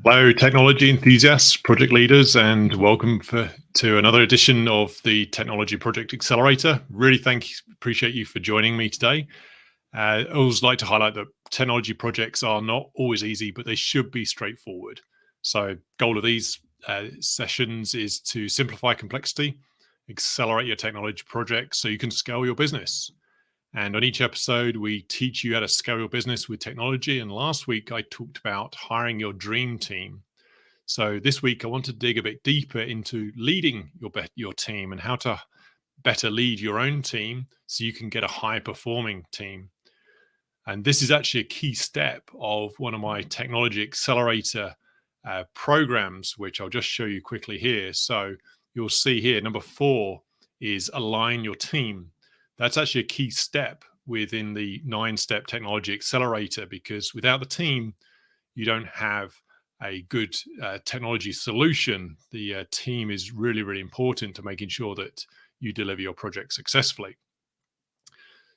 Hello, technology enthusiasts, project leaders, and welcome to another edition of the Technology Project Accelerator. Really appreciate you for joining me today. I always like to highlight that technology projects are not always easy, but they should be straightforward. So, goal of these sessions is to simplify complexity, accelerate your technology projects so you can scale your business. And on each episode, we teach you how to scale your business with technology. And last week, I talked about hiring your dream team. So this week, I want to dig a bit deeper into leading your team and how to better lead your own team so you can get a high performing team. And this is actually a key step of one of my technology accelerator programs, which I'll just show you quickly here. So you'll see here, number 4 is align your team. That's actually a key step within the 9-step technology accelerator, because without the team, you don't have a good technology solution. The team is really, really important to making sure that you deliver your project successfully.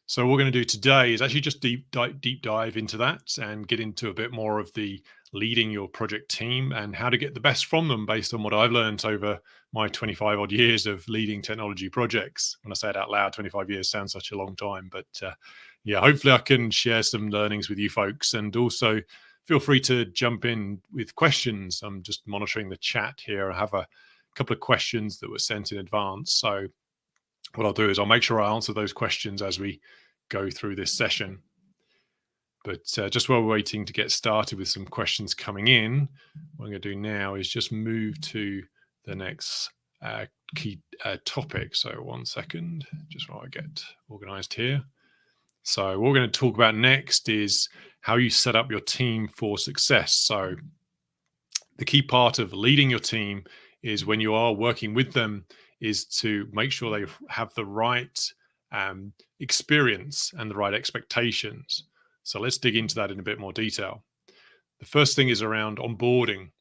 So what we're going to do today is actually just deep dive into that and get into a bit more of the leading your project team and how to get the best from them based on what I've learned over my 25 odd years of leading technology projects. When I say it out loud, 25 years sounds such a long time, but yeah, hopefully I can share some learnings with you folks, and also feel free to jump in with questions. I'm just monitoring the chat here. I have a couple of questions that were sent in advance. So what I'll do is I'll make sure I answer those questions as we go through this session. But just while we're waiting to get started with some questions coming in, what I'm going to do now is just move to the next key topic. So one second, just while I get organized here. So what we're going to talk about next is how you set up your team for success. So the key part of leading your team is, when you are working with them, is to make sure they have the right experience and the right expectations. So let's dig into that in a bit more detail. The first thing is around onboarding.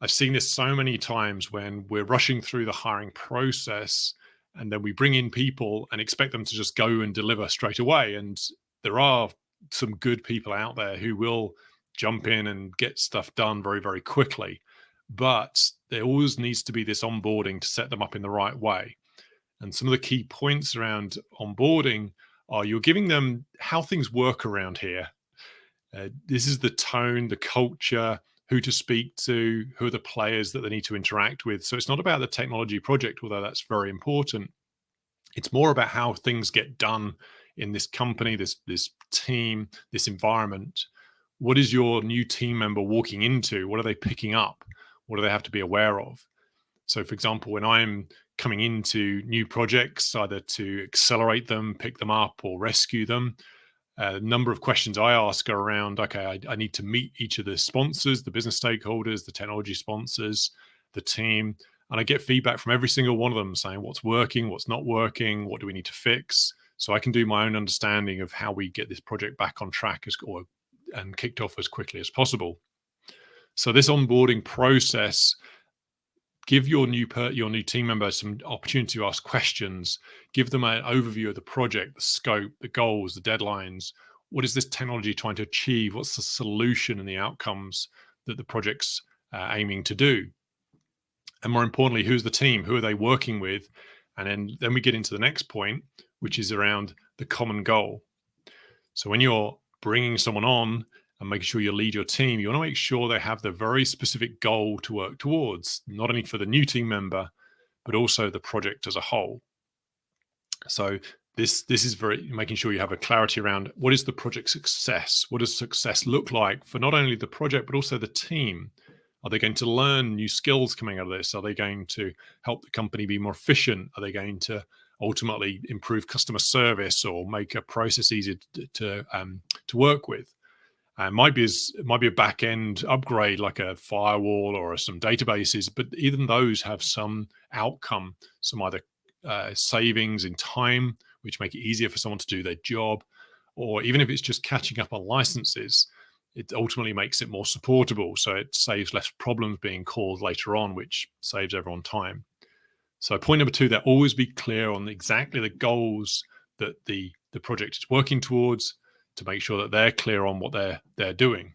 I've seen this so many times when we're rushing through the hiring process, and then we bring in people and expect them to just go and deliver straight away. And there are some good people out there who will jump in and get stuff done very, very quickly. But there always needs to be this onboarding to set them up in the right way. And some of the key points around onboarding are, you're giving them how things work around here. This is the tone, the culture, who to speak to, who are the players that they need to interact with. So it's not about the technology project, although that's very important. It's more about how things get done in this company, this team, this environment. What is your new team member walking into? What are they picking up? What do they have to be aware of? So, for example, when I'm coming into new projects, either to accelerate them, pick them up, or rescue them, a number of questions I ask are around, okay, I need to meet each of the sponsors, the business stakeholders, the technology sponsors, the team, and I get feedback from every single one of them saying what's working, what's not working, what do we need to fix, so I can do my own understanding of how we get this project back on track and kicked off as quickly as possible. So this onboarding process, give your new team member some opportunity to ask questions, give them an overview of the project, the scope, the goals, the deadlines. What is this technology trying to achieve? What's the solution and the outcomes that the project's aiming to do? And more importantly, who's the team? Who are they working with? And then we get into the next point, which is around the common goal. So when you're bringing someone on and making sure you lead your team, you want to make sure they have the very specific goal to work towards, not only for the new team member, but also the project as a whole. So this is very making sure you have a clarity around, what is the project success? What does success look like for not only the project, but also the team? Are they going to learn new skills coming out of this? Are they going to help the company be more efficient? Are they going to ultimately improve customer service or make a process easier to work with? It might be a back end upgrade like a firewall or some databases, but even those have some outcome, some either savings in time, which make it easier for someone to do their job, or even if it's just catching up on licenses, it ultimately makes it more supportable. So it saves less problems being called later on, which saves everyone time. So point number 2, that always be clear on exactly the goals that the project is working towards, to make sure that they're clear on what they're doing.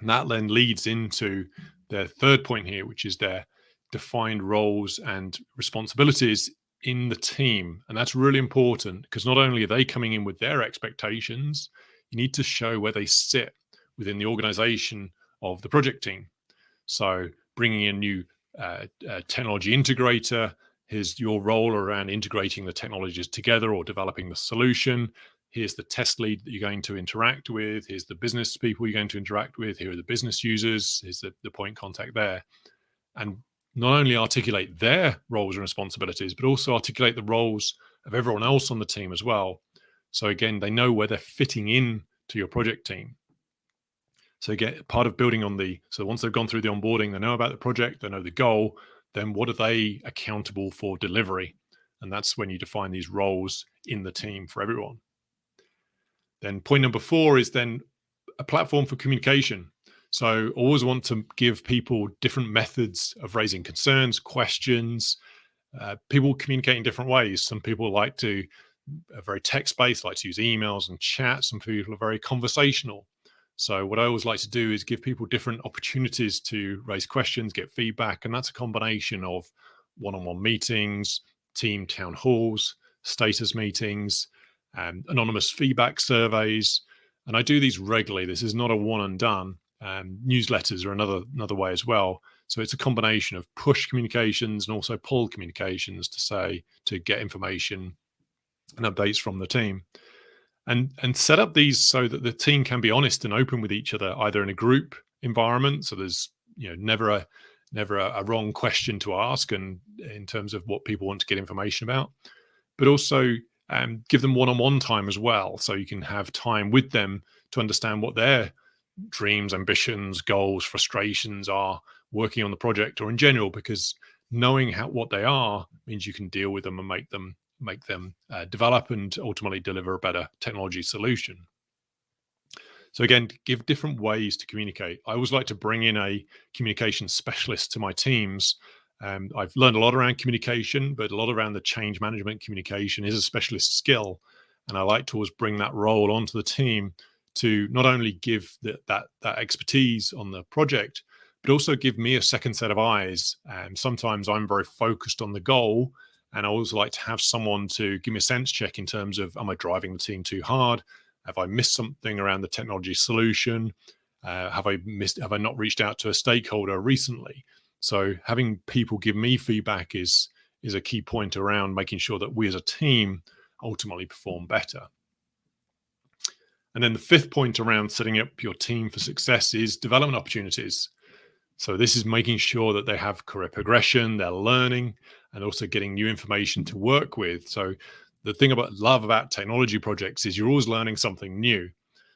And that then leads into their third point here, which is their defined roles and responsibilities in the team. And that's really important because not only are they coming in with their expectations, you need to show where they sit within the organization of the project team. So bringing in new technology integrator, here's your role around integrating the technologies together or developing the solution. Here's the test lead that you're going to interact with. Here's the business people you're going to interact with. Here are the business users. Here's the point contact there. And not only articulate their roles and responsibilities, but also articulate the roles of everyone else on the team as well. So again, they know where they're fitting in to your project team. So get part of building on so once they've gone through the onboarding, they know about the project, they know the goal, then what are they accountable for delivery? And that's when you define these roles in the team for everyone. Then point number 4 is then a platform for communication. So always want to give people different methods of raising concerns, questions. People communicate in different ways. Some people are very text-based, like to use emails and chat. Some people are very conversational. So what I always like to do is give people different opportunities to raise questions, get feedback. And that's a combination of one-on-one meetings, team town halls, status meetings, anonymous feedback surveys. And I do these regularly. This is not a one and done. Newsletters are another way as well. So it's a combination of push communications and also pull communications to get information and updates from the team. And set up these so that the team can be honest and open with each other, either in a group environment. So there's never a wrong question to ask, and in terms of what people want to get information about, but also give them one-on-one time as well, so you can have time with them to understand what their dreams, ambitions, goals, frustrations are working on the project or in general, because knowing what they are means you can deal with them and make them develop and ultimately deliver a better technology solution. So again, give different ways to communicate. I always like to bring in a communication specialist to my teams. I've learned a lot around communication, but a lot around the change management communication is a specialist skill. And I like to always bring that role onto the team to not only give that expertise on the project, but also give me a second set of eyes. And sometimes I'm very focused on the goal, and I always like to have someone to give me a sense check in terms of, am I driving the team too hard? Have I missed something around the technology solution? Have I not reached out to a stakeholder recently? So having people give me feedback is a key point around making sure that we as a team ultimately perform better. And then the 5th point around setting up your team for success is development opportunities. So this is making sure that they have career progression, they're learning, and also getting new information to work with. So the thing love about technology projects is you're always learning something new.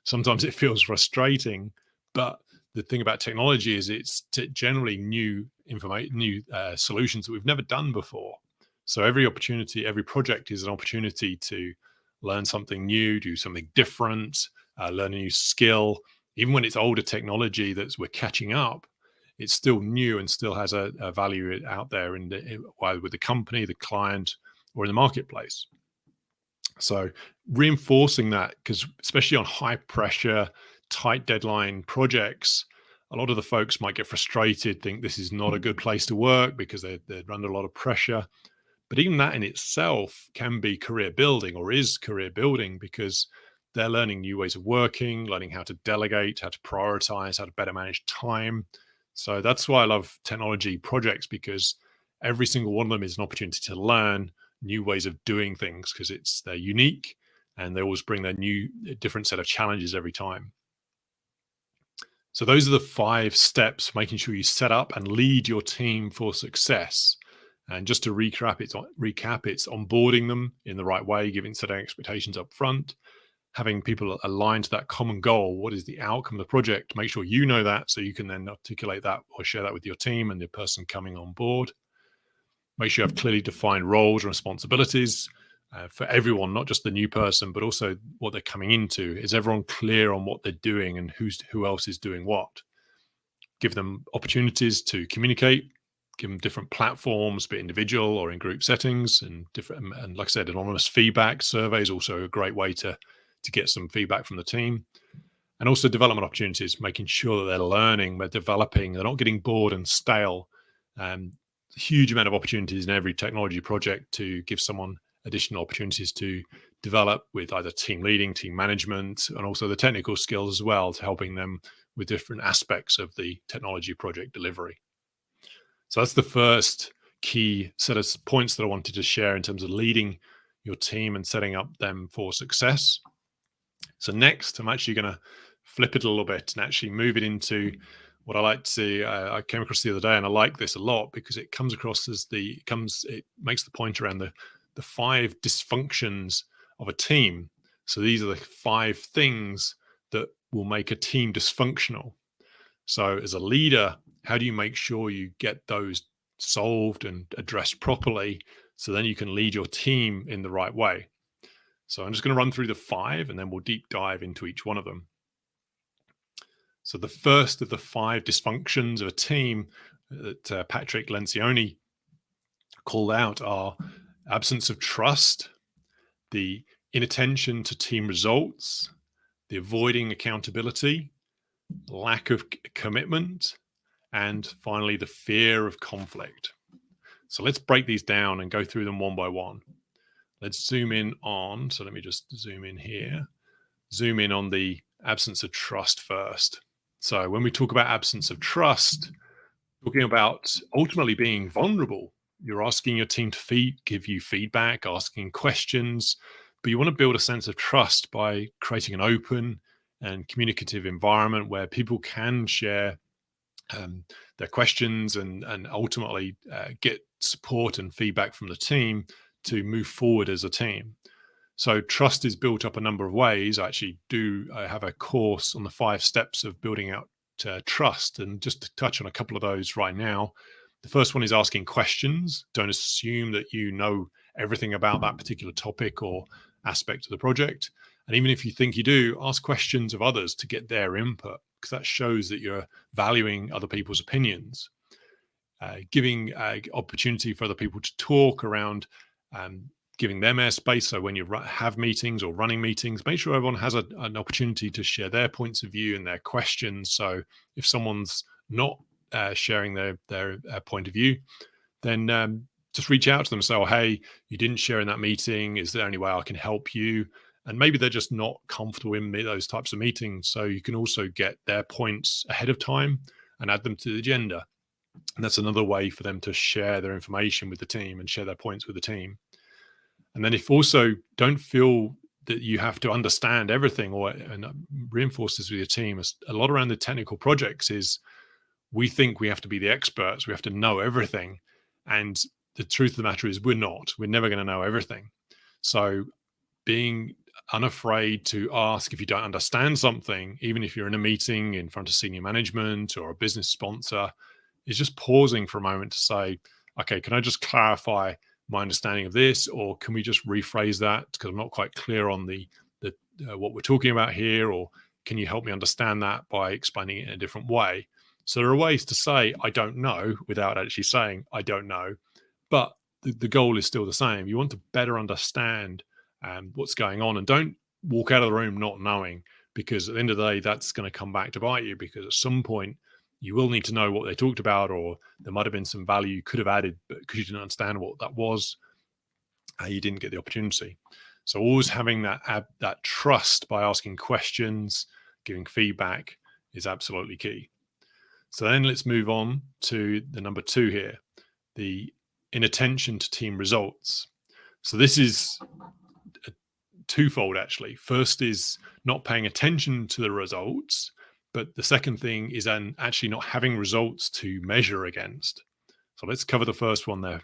Sometimes it feels frustrating, but the thing about technology is it's generally new information, new solutions that we've never done before. So every project is an opportunity to learn something new, do something different, learn a new skill. Even when it's older technology that we're catching up, it's still new and still has a value out there either with the company, the client, or in the marketplace. So reinforcing that, because especially on high pressure, tight deadline projects, a lot of the folks might get frustrated, think this is not a good place to work because they're under a lot of pressure. But even that in itself can be career building, or is career building, because they're learning new ways of working, learning how to delegate, how to prioritize, how to better manage time. So that's why I love technology projects, because every single one of them is an opportunity to learn new ways of doing things, because they're unique and they always bring their different set of challenges every time. So those are the 5 steps, making sure you set up and lead your team for success. And just to recap, it's onboarding them in the right way, setting expectations up front, having people aligned to that common goal. What is the outcome of the project? Make sure you know that, so you can then articulate that or share that with your team and the person coming on board. Make sure you have clearly defined roles and responsibilities for everyone, not just the new person, but also what they're coming into. Is everyone clear on what they're doing and who else is doing what? Give them opportunities to communicate. Give them different platforms, be it individual or in group settings, and like I said, anonymous feedback surveys also a great way to get some feedback from the team. And also development opportunities, making sure that they're learning, they're developing, they're not getting bored and stale. Huge amount of opportunities in every technology project to give someone additional opportunities to develop with either team leading, team management, and also the technical skills as well, to helping them with different aspects of the technology project delivery. So that's the first key set of points that I wanted to share in terms of leading your team and setting up them for success. So next, I'm actually going to flip it a little bit and actually move it into what I like to. I came across the other day, and I like this a lot because it comes across as it makes the point around the 5 dysfunctions of a team. So these are the 5 things that will make a team dysfunctional. So as a leader, how do you make sure you get those solved and addressed properly, so then you can lead your team in the right way? So I'm just going to run through the 5, and then we'll deep dive into each one of them. So the first of the 5 dysfunctions of a team that Patrick Lencioni called out are absence of trust, the inattention to team results, the avoiding accountability, lack of commitment, and finally, the fear of conflict. So let's break these down and go through them one by one. Let's zoom in on, so let me just zoom in here, zoom in on the absence of trust first. So when we talk about absence of trust, talking about ultimately being vulnerable. You're asking your team to give you feedback, asking questions, but you want to build a sense of trust by creating an open and communicative environment where people can share their questions and ultimately get support and feedback from the team to move forward as a team. So trust is built up a number of ways. I have a course on the 5 steps of building out trust, and just to touch on a couple of those right now. The first one is asking questions. Don't assume that you know everything about that particular topic or aspect of the project. And even if you think you do, ask questions of others to get their input, because that shows that you're valuing other people's opinions. Giving opportunity for other people to talk around, giving them airspace. So when you have meetings or running meetings, make sure everyone has an opportunity to share their points of view and their questions. So if someone's not sharing their point of view, then just reach out to them and say, oh, hey, you didn't share in that meeting. Is there any way I can help you? And maybe they're just not comfortable in those types of meetings. So you can also get their points ahead of time and add them to the agenda. And that's another way for them to share their information with the team and share their points with the team. And then if also don't feel that you have to understand everything and reinforce this with your team. A lot around the technical projects is we think we have to be the experts. We have to know everything. And the truth of the matter is we're not. We're never going to know everything. So being unafraid to ask if you don't understand something, even if you're in a meeting in front of senior management or a business sponsor, is just pausing for a moment to say, okay, can I just clarify my understanding of this, or can we just rephrase that because I'm not quite clear on the what we're talking about here, or can you help me understand that by explaining it in a different way? So there are ways to say I don't know without actually saying I don't know, but the goal is still the same. You want to better understand what's going on, and don't walk out of the room not knowing, because at the end of the day, that's going to come back to bite you, because at some point you will need to know what they talked about, or there might have been some value you could have added, but because you didn't understand what that was, you didn't get the opportunity. So always having that trust by asking questions, giving feedback is absolutely key. So then let's move on to the number 2 here, the inattention to team results. So this is twofold, actually. First is not paying attention to the results, but the second thing is actually not having results to measure against. So let's cover the first one there.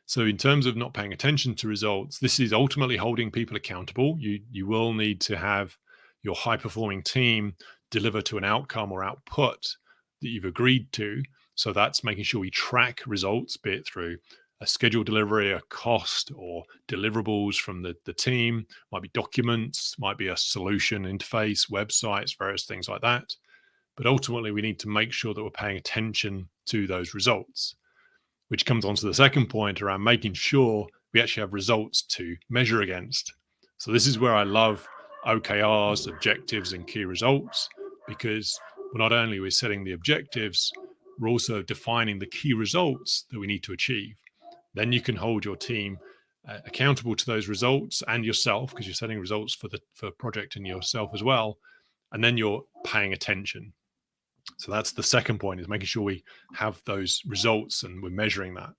So in terms of not paying attention to results, this is ultimately holding people accountable. You will need to have your high-performing team deliver to an outcome or output that you've agreed to. So that's making sure we track results, be it through a scheduled delivery, a cost, or deliverables from the team. Might be documents, might be a solution interface, websites, various things like that. But ultimately, we need to make sure that we're paying attention to those results, which comes on to the second point around making sure we actually have results to measure against. So this is where I love OKRs, objectives, and key results, because not only are we setting the objectives, we're also defining the key results that we need to achieve. Then you can hold your team accountable to those results and yourself, because you're setting results for project and yourself as well. And then you're paying attention. So that's the second point, is making sure we have those results and we're measuring that.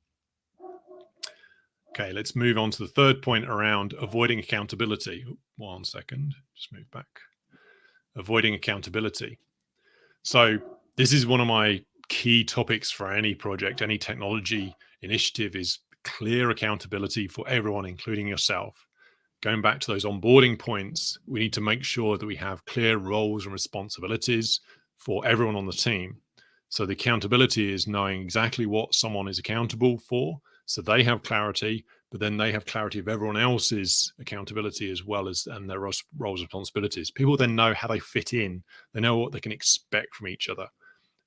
Okay, let's move on to the third point around avoiding accountability. One second, just move back. Avoiding accountability. So this is one of my key topics for any project, any technology initiative, is clear accountability for everyone, including yourself. Going back to those onboarding points, we need to make sure that we have clear roles and responsibilities for everyone on the team. So the accountability is knowing exactly what someone is accountable for, so they have clarity, but then they have clarity of everyone else's accountability as well as and their roles and responsibilities. People then know how they fit in. They know what they can expect from each other.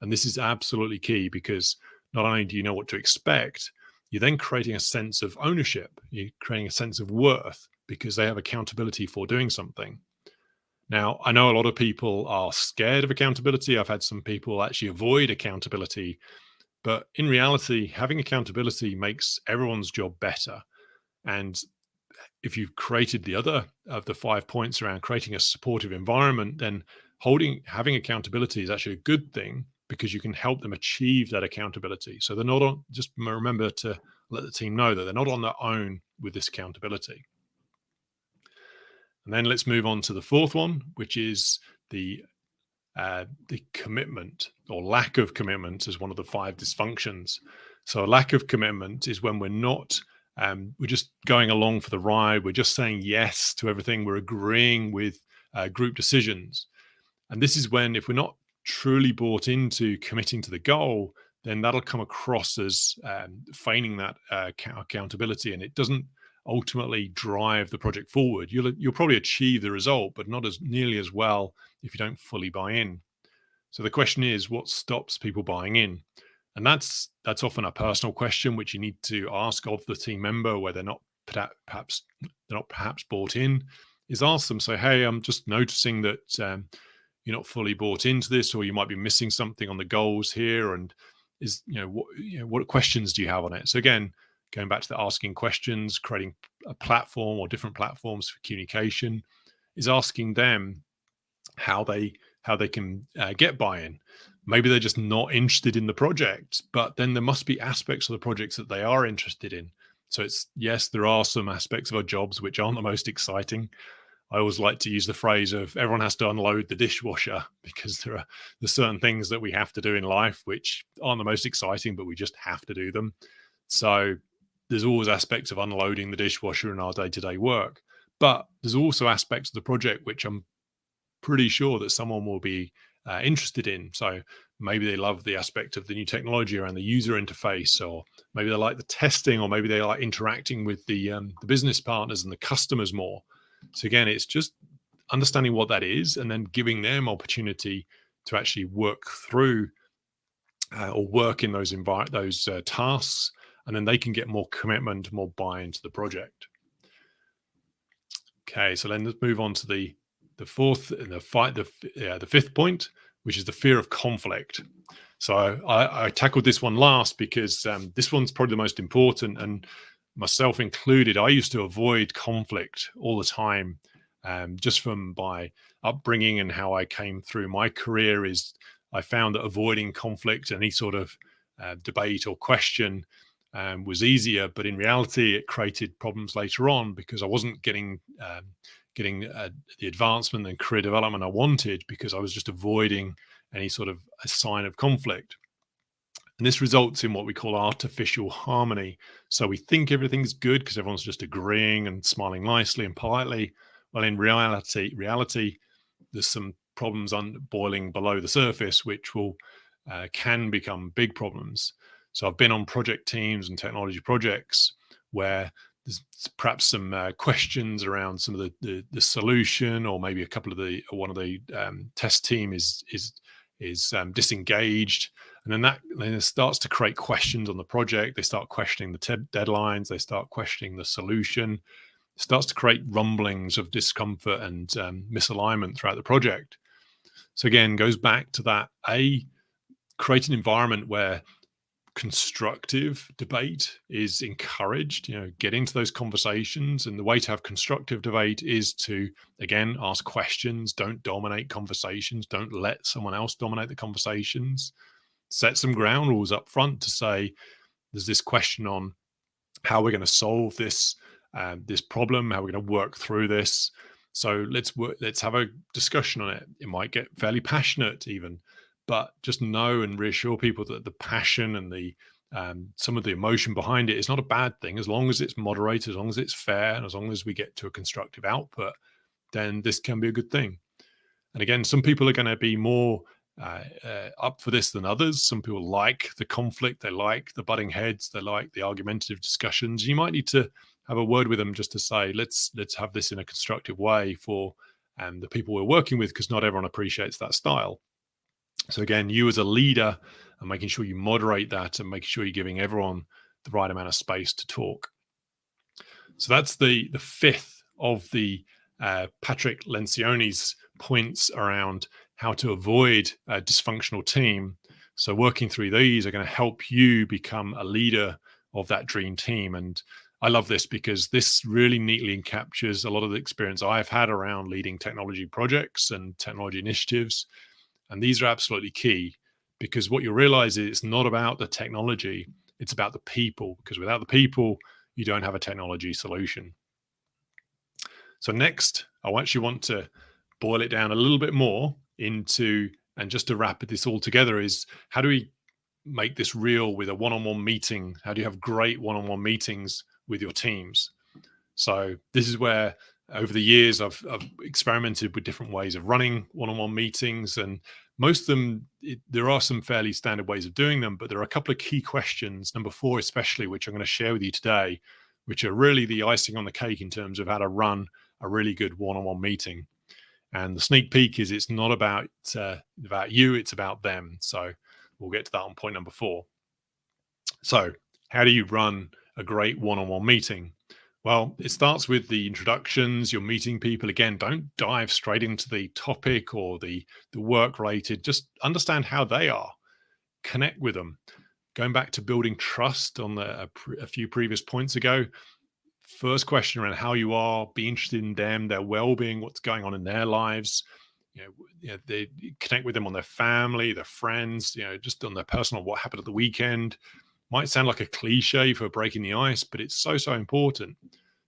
And this is absolutely key, because not only do you know what to expect, you're then creating a sense of ownership. You're creating a sense of worth because they have accountability for doing something. Now, I know a lot of people are scared of accountability. I've had some people actually avoid accountability. But in reality, having accountability makes everyone's job better. And if you've created the other of the 5 points around creating a supportive environment, then having accountability is actually a good thing, because you can help them achieve that accountability. So they're not on, just remember to let the team know that they're not on their own with this accountability. And then let's move on to the fourth one, which is the commitment, or lack of commitment, as one of the 5 dysfunctions. So a lack of commitment is when we're not, we're just going along for the ride. We're just saying yes to everything. We're agreeing with group decisions. And this is when, if we're not truly bought into committing to the goal, then that'll come across as feigning that accountability, and it doesn't ultimately drive the project forward. You'll probably achieve the result, but not as nearly as well if you don't fully buy in. So the question is, what stops people buying in? And that's often a personal question which you need to ask of the team member, where they're not perhaps bought in. Is ask them, say, hey, I'm just noticing that you're not fully bought into this, or you might be missing something on the goals here, and what questions do you have on it? So again, going back to the asking questions, creating a platform or different platforms for communication, is asking them how they can get buy-in. Maybe they're just not interested in the project, but then there must be aspects of the projects that they are interested in. So it's, yes, there are some aspects of our jobs which aren't the most exciting. I always like to use the phrase of everyone has to unload the dishwasher, because there's certain things that we have to do in life which aren't the most exciting, but we just have to do them. So there's always aspects of unloading the dishwasher in our day-to-day work. But there's also aspects of the project which I'm pretty sure that someone will be interested in. So maybe they love the aspect of the new technology around the user interface, or maybe they like the testing, or maybe they like interacting with the business partners and the customers more. So again, it's just understanding what that is, and then giving them opportunity to actually work through or work in those tasks, and then they can get more commitment, more buy-in to the project. Okay, so then let's move on to the fifth point, which is the fear of conflict. So I tackled this one last because this one's probably the most important, and myself included, I used to avoid conflict all the time, just from my upbringing and how I came through my career. Is I found that avoiding conflict, any sort of debate or question, was easier, but in reality, it created problems later on, because I wasn't getting the advancement and career development I wanted, because I was just avoiding any sort of a sign of conflict. And this results in what we call artificial harmony. So we think everything's good because everyone's just agreeing and smiling nicely and politely. Well, in reality, there's some problems boiling below the surface, which can become big problems. So I've been on project teams and technology projects where there's perhaps some questions around some of the solution, or maybe one of the test team is disengaged, and then it starts to create questions on the project. They start questioning the deadlines. They start questioning the solution. starts to create rumblings of discomfort and misalignment throughout the project. So again, goes back to that, create an environment where constructive debate is encouraged. Get into those conversations, and the way to have constructive debate is to, again, ask questions. Don't dominate conversations. Don't let someone else dominate the conversations. Set some ground rules up front to say there's this question on how we're going to solve this problem, how we're going to work through this. So let's have a discussion on it. It might get fairly passionate even, but just know and reassure people that the passion and the some of the emotion behind it is not a bad thing, as long as it's moderated, as long as it's fair, and as long as we get to a constructive output, then this can be a good thing. And again, some people are going to be more up for this than others. Some people like the conflict, they like the butting heads, they like the argumentative discussions. You might need to have a word with them just to say, let's have this in a constructive way for the people we're working with, because not everyone appreciates that style. So again, you as a leader are making sure you moderate that and making sure you're giving everyone the right amount of space to talk. So that's the fifth of the Patrick Lencioni's points around how to avoid a dysfunctional team. So working through these are going to help you become a leader of that dream team. And I love this because this really neatly captures a lot of the experience I've had around leading technology projects and technology initiatives. And these are absolutely key, because what you realize is it's not about the technology, it's about the people, because without the people, you don't have a technology solution. So next, I actually want to boil it down a little bit more into, and just to wrap this all together, is how do we make this real with a one-on-one meeting? How do you have great one-on-one meetings with your teams? So this is where over the years I've experimented with different ways of running one-on-one meetings, and most of them, there are some fairly standard ways of doing them, but there are a couple of key questions, number 4 especially, which I'm going to share with you today, which are really the icing on the cake in terms of how to run a really good one-on-one meeting. And the sneak peek is it's not about you, it's about them. So we'll get to that on point number 4. So how do you run a great one-on-one meeting? Well, it starts with the introductions. You're meeting people. Again, don't dive straight into the topic or the work related. Just understand how they are. Connect with them. Going back to building trust on a few previous points ago, first question around how you are, be interested in them, their well-being, what's going on in their lives. They connect with them on their family, their friends, just on their personal, what happened at the weekend. Might sound like a cliche for breaking the ice, but it's so important.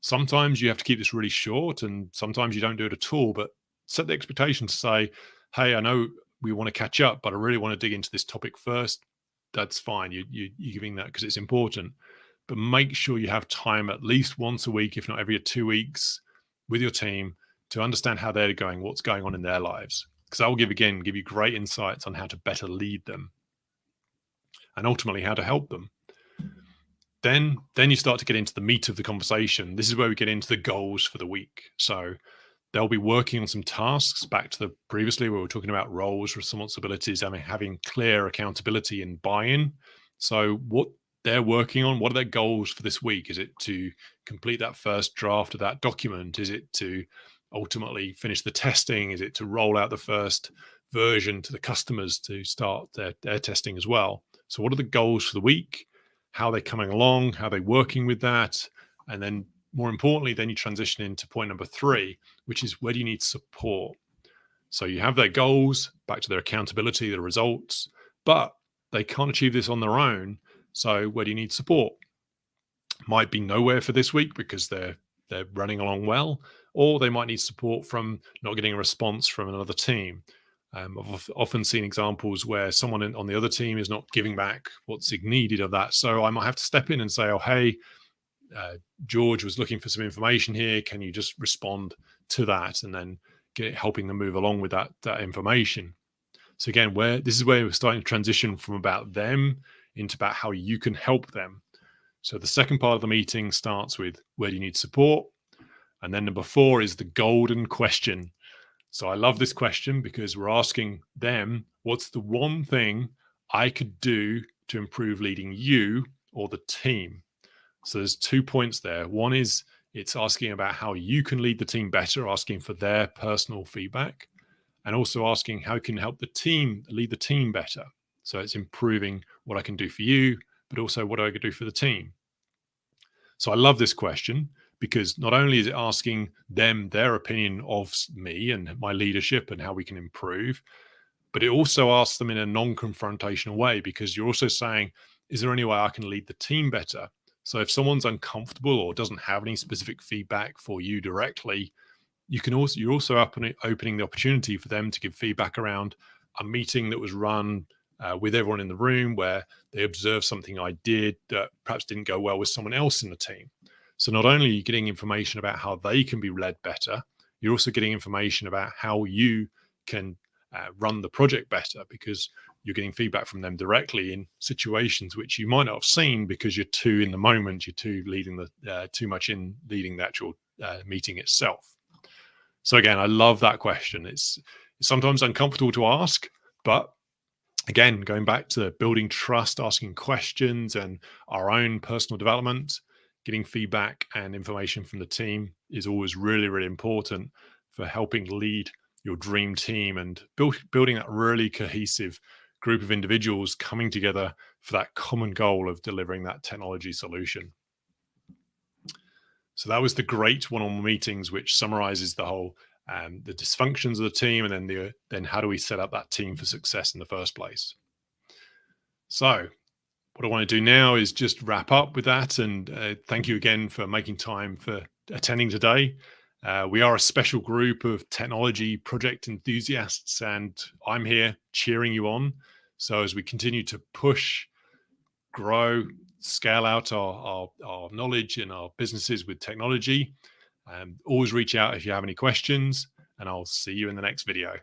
Sometimes you have to keep this really short, and sometimes you don't do it at all, but set the expectation to say, hey, I know we want to catch up, but I really want to dig into this topic first. That's fine. You're giving that because it's important. But make sure you have time at least once a week, if not every 2 weeks, with your team to understand how they're going, what's going on in their lives. Because that will give you great insights on how to better lead them and ultimately how to help them. Then you start to get into the meat of the conversation. This is where we get into the goals for the week. So they'll be working on some tasks back to the previously where we were talking about roles, responsibilities, having clear accountability and buy-in. So what they're working on, what are their goals for this week? Is it to complete that first draft of that document? Is it to ultimately finish the testing? Is it to roll out the first version to the customers to start their testing as well? So what are the goals for the week? How are they coming along? How are they working with that? And then more importantly, then you transition into point number 3, which is where do you need support? So you have their goals, back to their accountability, the results, but they can't achieve this on their own. So where do you need support? Might be nowhere for this week because they're running along well, or they might need support from not getting a response from another team. I've often seen examples where someone on the other team is not giving back what's needed of that. So I might have to step in and say, oh, hey, George was looking for some information here. Can you just respond to that? And then helping them move along with that information. So again, this is where we're starting to transition from about them into about how you can help them. So the second part of the meeting starts with where do you need support? And then number 4 is the golden question. So I love this question because we're asking them, what's the one thing I could do to improve leading you or the team? So there's 2 points there. One is It's asking about how you can lead the team better, asking for their personal feedback, and also asking how you can help the team lead the team better. So it's improving what I can do for you, but also what I could do for the team. So I love this question because not only is it asking them their opinion of me and my leadership and how we can improve, but it also asks them in a non-confrontational way, because you're also saying, is there any way I can lead the team better? So if someone's uncomfortable or doesn't have any specific feedback for you directly, you're also opening the opportunity for them to give feedback around a meeting that was run with everyone in the room, where they observed something I did that perhaps didn't go well with someone else in the team. So not only are you getting information about how they can be led better, you're also getting information about how you can run the project better, because you're getting feedback from them directly in situations which you might not have seen because you're too in the moment, you're too much in leading the actual meeting itself. So again, I love that question. It's sometimes uncomfortable to ask, but again, going back to building trust, asking questions, and our own personal development, getting feedback and information from the team is always really, really important for helping lead your dream team and building that really cohesive group of individuals coming together for that common goal of delivering that technology solution. So that was the great one-on-one meetings, which summarizes the whole the dysfunctions of the team, and then how do we set up that team for success in the first place. So what I want to do now is just wrap up with that, and thank you again for making time for attending today. We are a special group of technology project enthusiasts, and I'm here cheering you on. So as we continue to push, grow, scale out our knowledge and our businesses with technology, always reach out if you have any questions, and I'll see you in the next video.